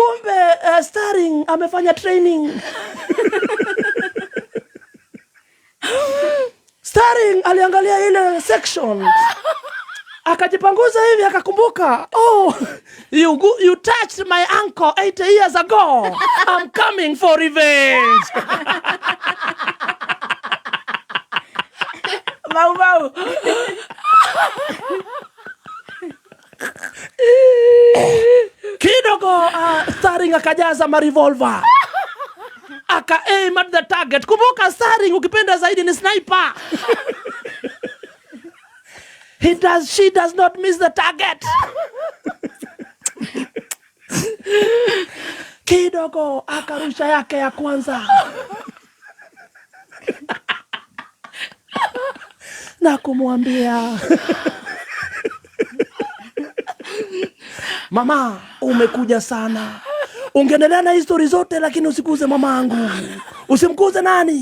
Kumbe Starring amefanya training. Starring aliangalia ile section, akajipanguza hivi, akakumbuka, oh, you touched my ankle 80 years ago. I'm coming for revenge. Mau. Kidogo Starring akajaza revolver, aka aim at the target. Kumbuka Starring ukipenda zaidi ni sniper. She does not miss the target. Kidogo akarusha yake ya kwanza na kumwambia, mama, umekuja sana. Ungeendelea na history zote, lakini usikuze mamangu. Usimkuze nani?